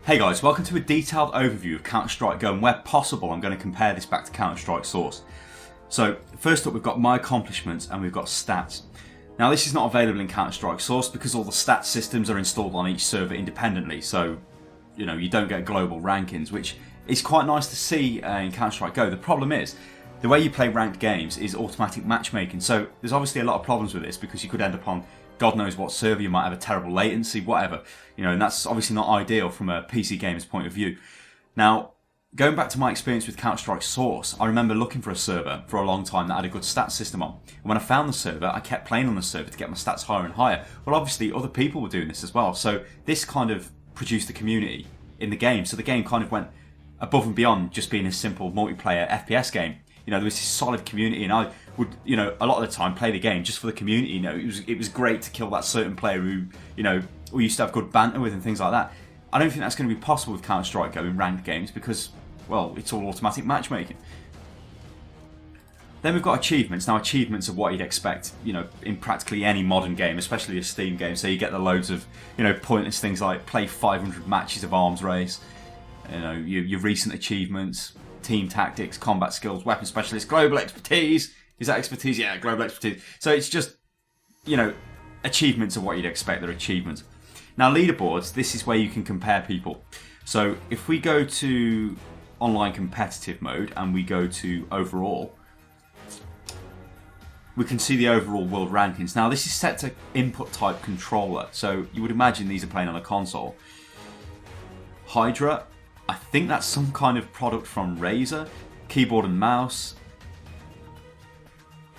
Hey guys, welcome to a detailed overview of Counter-Strike Go, and where possible I'm going to compare this back to Counter-Strike Source. So first up we've got my accomplishments and we've got stats. Now this is not available in Counter-Strike Source because all the stats systems are installed on each server independently, so you don't get global rankings, which is quite nice to see in Counter-Strike Go. The problem is, the way you play ranked games is automatic matchmaking, so there's obviously a lot of problems with this because you could end up on God knows what server, you might have a terrible latency, whatever, and that's obviously not ideal from a PC gamer's point of view. Now, going back to my experience with Counter-Strike Source, I remember looking for a server for a long time that had a good stats system on. And when I found the server, I kept playing on the server to get my stats higher and higher. Well, obviously other people were doing this as well, so this kind of produced a community in the game. So the game kind of went above and beyond just being a simple multiplayer FPS game. There was this solid community, and I would, a lot of the time play the game just for the community. It was great to kill that certain player who, we used to have good banter with and things like that. I don't think that's going to be possible with Counter-Strike Go in ranked games because, well, it's all automatic matchmaking. Then we've got achievements. Now, achievements are what you'd expect, in practically any modern game, especially a Steam game. So you get the loads of, pointless things like play 500 matches of arms race, your recent achievements, team tactics, combat skills, weapon specialist, global expertise. Is that expertise? Yeah, global expertise. So it's just, achievements are what you'd expect. They're achievements. Now, leaderboards, this is where you can compare people. So if we go to online competitive mode and we go to overall, we can see the overall world rankings. Now, this is set to input type controller. So you would imagine these are playing on a console. Hydra, I think that's some kind of product from Razer. Keyboard and mouse.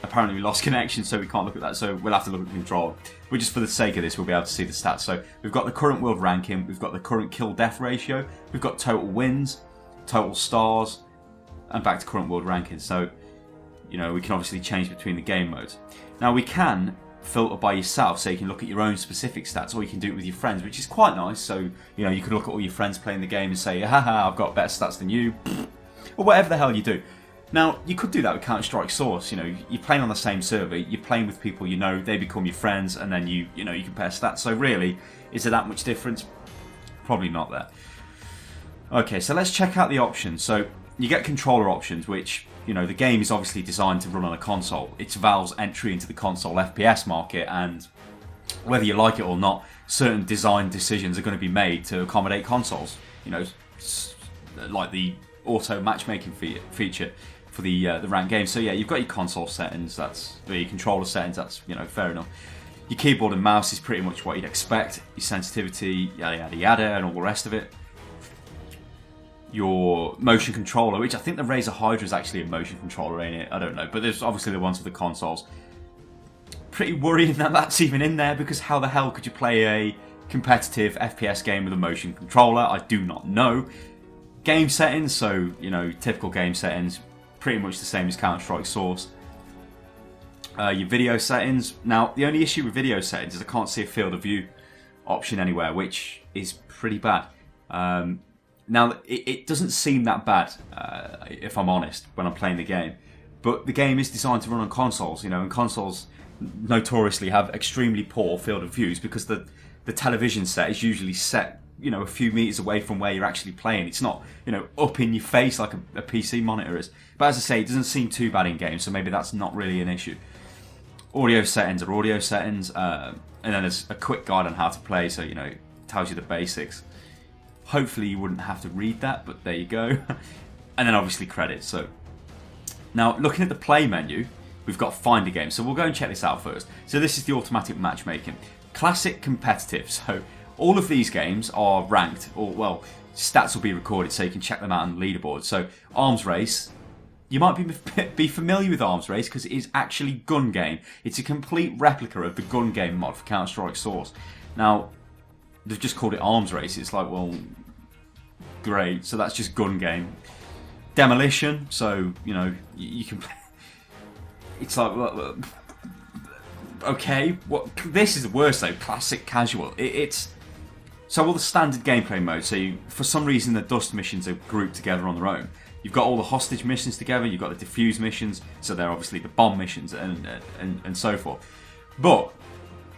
Apparently we lost connection, so we can't look at that, so we'll have to look at the controller. But just for the sake of this, we'll be able to see the stats. So we've got the current world ranking, we've got the current kill-death ratio, we've got total wins, total stars, and back to current world ranking. So, we can obviously change between the game modes. Now we can filter by yourself, so you can look at your own specific stats, or you can do it with your friends, which is quite nice. So, you can look at all your friends playing the game and say, haha, I've got better stats than you, or whatever the hell you do. Now, you could do that with Counter-Strike Source. You're playing on the same server, you're playing with people they become your friends, and then you compare stats. So really, is there that much difference? Probably not there. Okay, so let's check out the options. So you get controller options, which, the game is obviously designed to run on a console. It's Valve's entry into the console FPS market, and whether you like it or not, certain design decisions are going to be made to accommodate consoles. Like the auto matchmaking feature for the ranked game. So yeah, you've got your console settings, your controller settings, that's fair enough. Your keyboard and mouse is pretty much what you'd expect. Your sensitivity, yada yada yada, and all the rest of it. Your motion controller, which I think the Razer Hydra is actually a motion controller, ain't it? I don't know, but there's obviously the ones for the consoles. Pretty worrying that that's even in there, because how the hell could you play a competitive FPS game with a motion controller? I do not know. Game settings, so typical game settings, pretty much the same as Counter-Strike Source. Your video settings. Now, the only issue with video settings is I can't see a field of view option anywhere, which is pretty bad. Now, it doesn't seem that bad, if I'm honest, when I'm playing the game. But the game is designed to run on consoles, and consoles notoriously have extremely poor field of views because the television set is usually set a few meters away from where you're actually playing. It's not, up in your face like a PC monitor is. But as I say, it doesn't seem too bad in game, so maybe that's not really an issue. Audio settings are audio settings, and then there's a quick guide on how to play, so, it tells you the basics. Hopefully you wouldn't have to read that, but there you go. And then obviously credits. So now, looking at the play menu, we've got Find a Game. So we'll go and check this out first. So this is the automatic matchmaking. Classic competitive. So all of these games are ranked, or well, stats will be recorded so you can check them out on the leaderboard. So Arms Race, you might be familiar with Arms Race because it is actually Gun Game. It's a complete replica of the Gun Game mod for Counter-Strike Source. Now, they've just called it Arms Race. It's like, well, great. So that's just Gun Game. Demolition, so, you can play. It's like, well, okay, this is the worst though. Classic Casual. It's so all the standard gameplay modes. So for some reason the dust missions are grouped together on their own. You've got all the hostage missions together. You've got the defuse missions. So they're obviously the bomb missions and so forth. But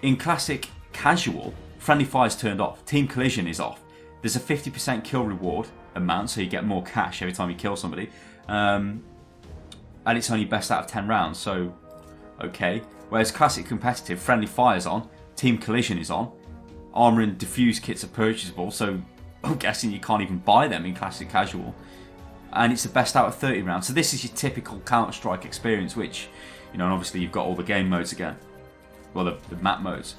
in classic Casual, friendly fire's turned off. Team collision is off. There's a 50% kill reward amount, so you get more cash every time you kill somebody. And it's only best out of 10 rounds, so okay. Whereas classic competitive, friendly fire's on, team collision is on, armor and diffuse kits are purchasable, so I'm guessing you can't even buy them in classic casual. And it's the best out of 30 rounds. So this is your typical Counter-Strike experience, which, you know, and obviously you've got all the game modes again. Well, the map modes.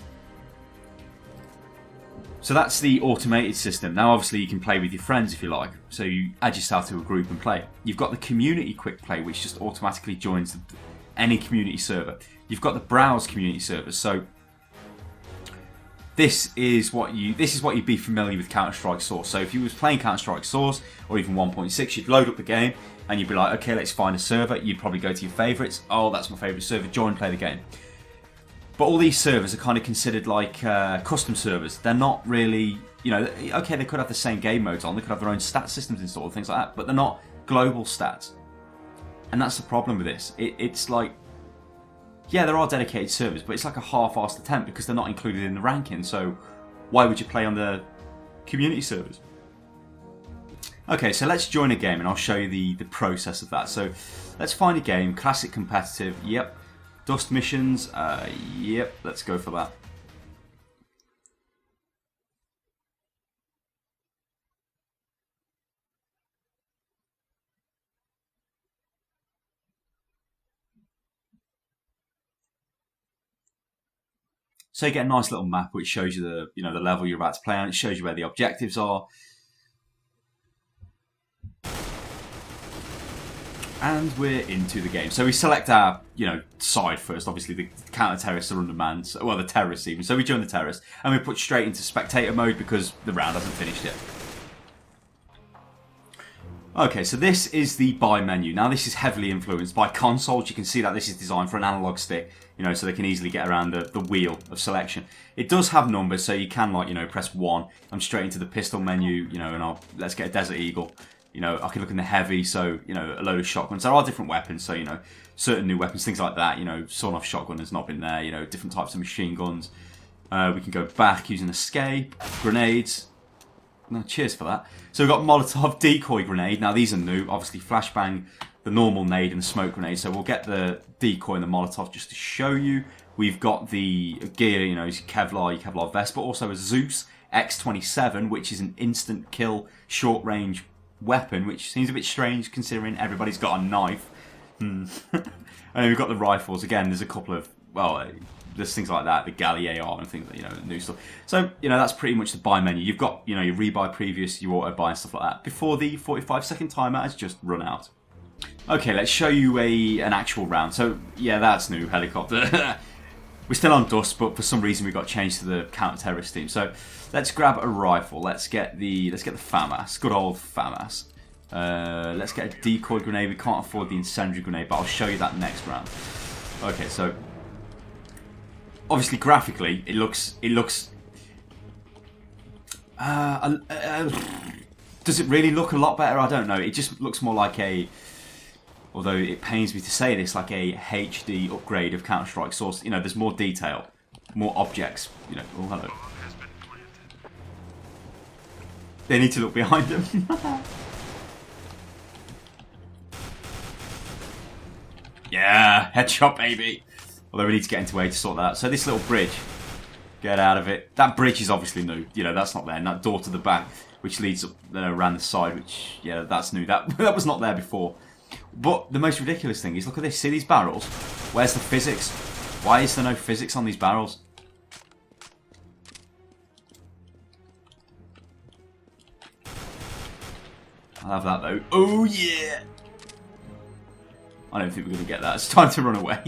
So that's the automated system. Now, obviously, you can play with your friends if you like. So you add yourself to a group and play. You've got the community quick play, which just automatically joins any community server. You've got the browse community servers. So this is what you'd be familiar with Counter-Strike Source. So if you was playing Counter-Strike Source or even 1.6, you'd load up the game and you'd be like, okay, let's find a server. You'd probably go to your favourites. Oh, that's my favourite server. Join, play the game. But all these servers are kind of considered like custom servers. They're not really, you know, okay, they could have the same game modes on. They could have their own stat systems installed, things like that. But they're not global stats. And that's the problem with this. It's like, yeah, there are dedicated servers, but it's like a half-assed attempt because they're not included in the ranking. So why would you play on the community servers? Okay, so let's join a game and I'll show you the process of that. So let's find a game, classic competitive, yep. Dust missions, yep, let's go for that. So you get a nice little map which shows you the level you're about to play on. It shows you where the objectives are. And we're into the game. So we select our, side first. Obviously, the counter-terrorists are undermanned. Well, the terrorists even. So we join the terrorists. And we put straight into spectator mode because the round hasn't finished yet. Okay, so this is the buy menu. Now, this is heavily influenced by consoles. You can see that this is designed for an analog stick, so they can easily get around the wheel of selection. It does have numbers, so you can, press 1. I'm straight into the pistol menu, and let's get a Desert Eagle. I can look in the heavy, so, a load of shotguns. There are different weapons, so, certain new weapons, things like that. Sawn-off shotgun has not been there, different types of machine guns. We can go back using escape, grenades. No, cheers for that. So we've got Molotov decoy grenade. Now, these are new. Obviously, flashbang, the normal nade, and the smoke grenade. So we'll get the decoy and the Molotov just to show you. We've got the gear, your Kevlar vest, but also a Zeus X27, which is an instant kill, short-range weapon, which seems a bit strange considering everybody's got a knife. And then we've got the rifles. Again, there's a couple of, there's things like that, the Galley AR and things, new stuff. So, that's pretty much the buy menu. You've got, your rebuy previous, your auto buy and stuff like that before the 45-second timer has just run out. Okay, let's show you an actual round. So, yeah, that's new, helicopter. We're still on Dust, but for some reason we got changed to the counter-terrorist team. So, let's grab a rifle. Let's get the FAMAS, good old FAMAS. Let's get a decoy grenade. We can't afford the incendiary grenade, but I'll show you that next round. Okay, so obviously graphically it looks does it really look a lot better? I don't know. It just looks more like although it pains me to say this, like a HD upgrade of Counter-Strike Source. There's more detail, more objects. Oh, hello. They need to look behind them. Yeah, headshot, baby. Although we need to get into A to sort that out. So this little bridge, get out of it. That bridge is obviously new. That's not there. And that door to the back, which leads up around the side, which, yeah, that's new. That was not there before. But the most ridiculous thing is, look at this. See these barrels? Where's the physics? Why is there no physics on these barrels? I'll have that, though. Oh, yeah! I don't think we're going to get that. It's time to run away.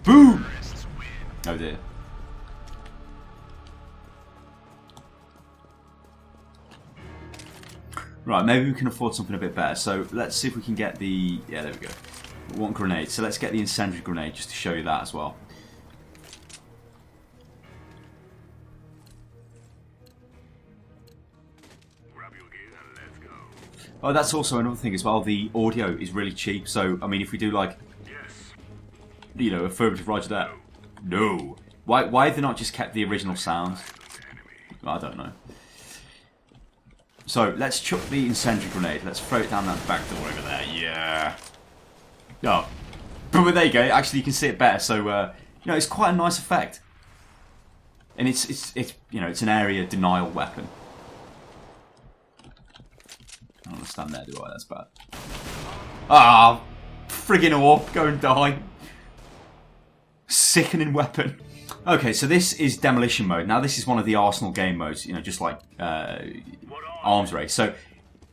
Boom! Oh, dear. Right, maybe we can afford something a bit better. So let's see if we can get the... Yeah, there we go. One grenade. So let's get the incendiary grenade just to show you that as well. Oh, that's also another thing as well. The audio is really cheap. So, I mean, if we do like, affirmative roger that. No. Why have they not just kept the original sounds? I don't know. So, let's chuck the incendiary grenade. Let's throw it down that back door over there. Yeah. Oh. But there you go. Actually, you can see it better. So, you know, it's quite a nice effect. And it's you know, it's an area denial weapon. I don't understand there, do I? That's bad. Ah, friggin' orb. Go and die. Sickening weapon. Okay, so this is Demolition mode. Now, this is one of the Arsenal game modes, you know, just like Arms Race. So,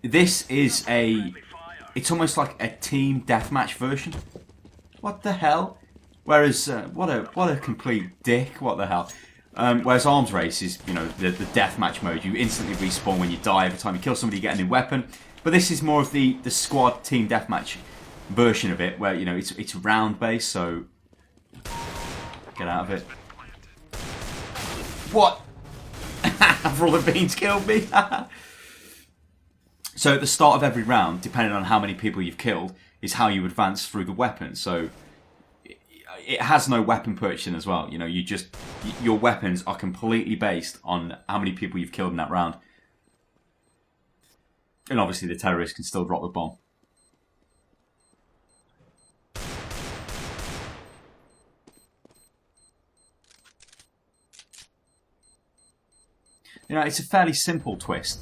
this is it's almost like a team deathmatch version. What the hell? Whereas, what a complete dick. What the hell? Whereas Arms Race is, you know, the deathmatch mode. You instantly respawn when you die. Every time you kill somebody, you get a new weapon. But this is more of the squad team deathmatch version of it, where, you know, it's round based. So, get out of it. What? All the beans killed me. So at the start of every round, depending on how many people you've killed, is how you advance through the weapon. So it has no weapon purchasing as well. You know, your weapons are completely based on how many people you've killed in that round. And obviously the terrorist can still drop the bomb. You know, it's a fairly simple twist.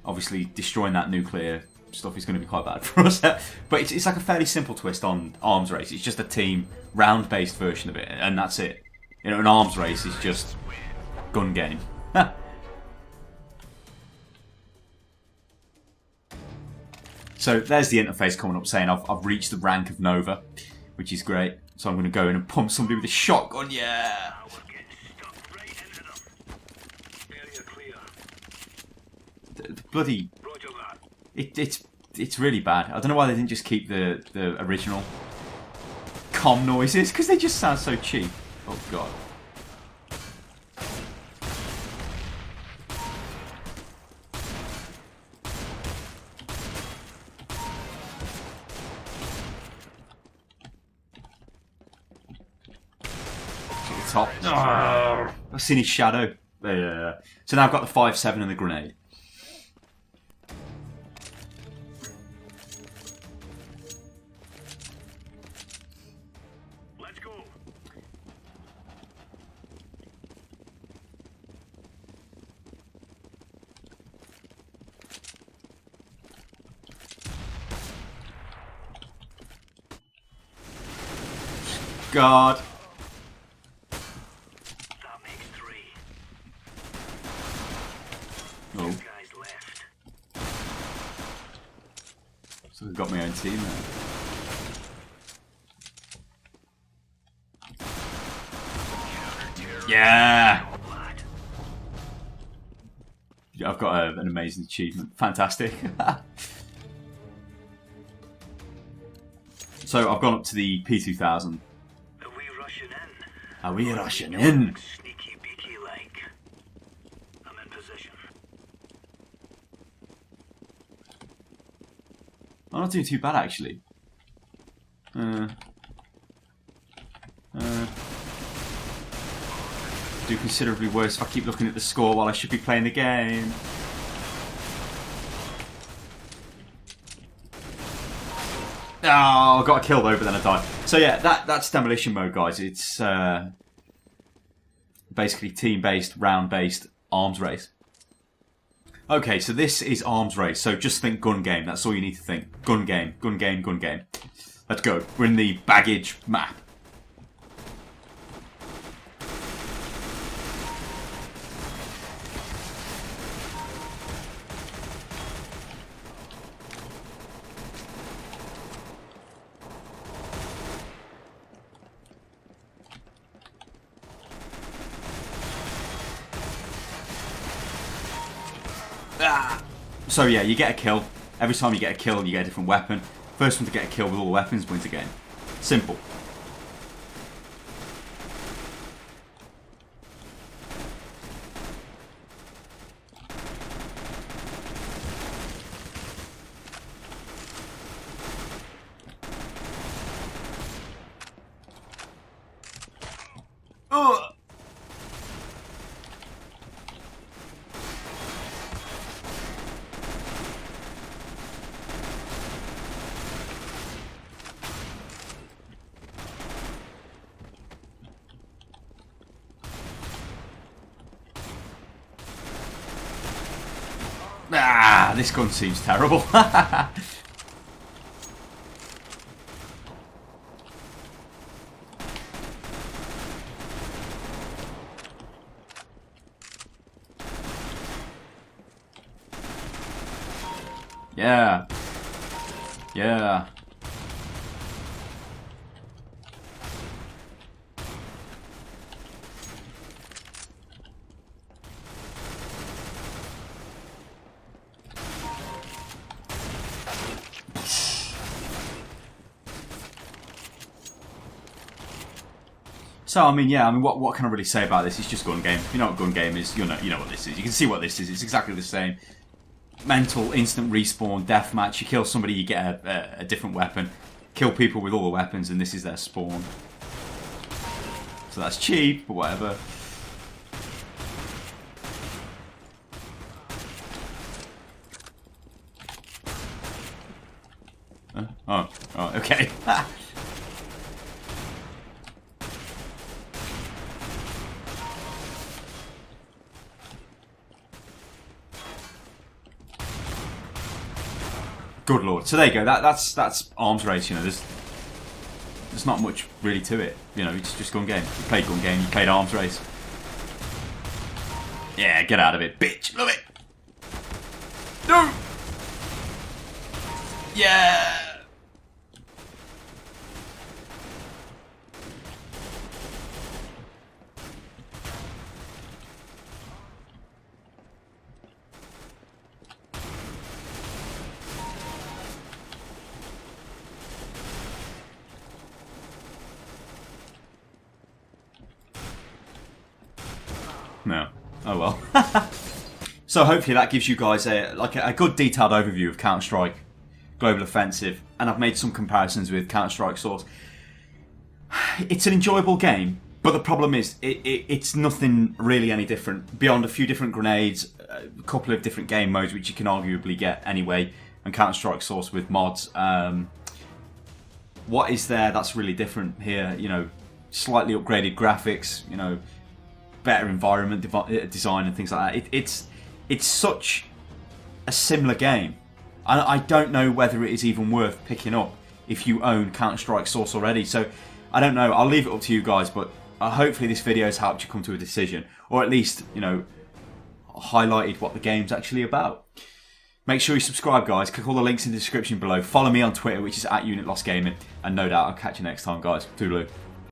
Obviously, destroying that nuclear stuff is going to be quite bad for us. But it's like a fairly simple twist on Arms Race. It's just a team round-based version of it, and that's it. You know, an Arms Race is just gun game. So there's the interface coming up saying I've reached the rank of Nova, which is great. So I'm going to go in and pump somebody with a shotgun. Yeah. The bloody, it's really bad. I don't know why they didn't just keep the original comm noises, because they just sound so cheap. Oh god. To the top. Oh, I've seen his shadow. Yeah. So now I've got the 5.7 and the grenade. God. That makes 3. Oh. 2 guys left. So I've got my own team now. Yeah! I've got an amazing achievement. Fantastic. So I've gone up to the P2000. Are we rushing in? Sneaky beaky like. I'm in position. I'm not doing too bad actually. Do considerably worse if I keep looking at the score while I should be playing the game. Oh, I got a kill though, but then I died. So yeah, that's Demolition mode, guys. It's basically team-based, round-based Arms Race. Okay, so this is Arms Race. So just think gun game. That's all you need to think. Gun game, gun game, gun game. Let's go. We're in the baggage map. So yeah, you get a kill. Every time you get a kill, you get a different weapon. First one to get a kill with all the weapons wins the game. Simple. This gun seems terrible. Yeah. Yeah. So, I mean, yeah, what can I really say about this? It's just gun game. If you know what gun game is, you know what this is. You can see what this is. It's exactly the same. Mental, instant respawn, deathmatch. You kill somebody, you get a different weapon. Kill people with all the weapons, and this is their spawn. So that's cheap, but whatever. Oh, okay. Good lord. So there you go. That's arms race. You know, there's not much really to it. You know, it's just gun game. You played gun game. You played arms race. Yeah, get out of it, bitch. Love it. No. Yeah. No. Oh well. So hopefully that gives you guys a good detailed overview of Counter-Strike Global Offensive, and I've made some comparisons with Counter-Strike Source. It's an enjoyable game, but the problem is it's nothing really any different beyond a few different grenades, a couple of different game modes which you can arguably get anyway, and Counter-Strike Source with mods. What is there that's really different here? You know, slightly upgraded graphics. You know, better environment design and things like that. It's such a similar game. I don't know whether it is even worth picking up if you own Counter-Strike Source already. So I don't know. I'll leave it up to you guys, but hopefully this video has helped you come to a decision, or at least, you know, highlighted what the game's actually about. Make sure you subscribe, guys. Click all the links in the description below. Follow me on Twitter, which is @UnitLostGaming, and no doubt I'll catch you next time, guys. Toodaloo.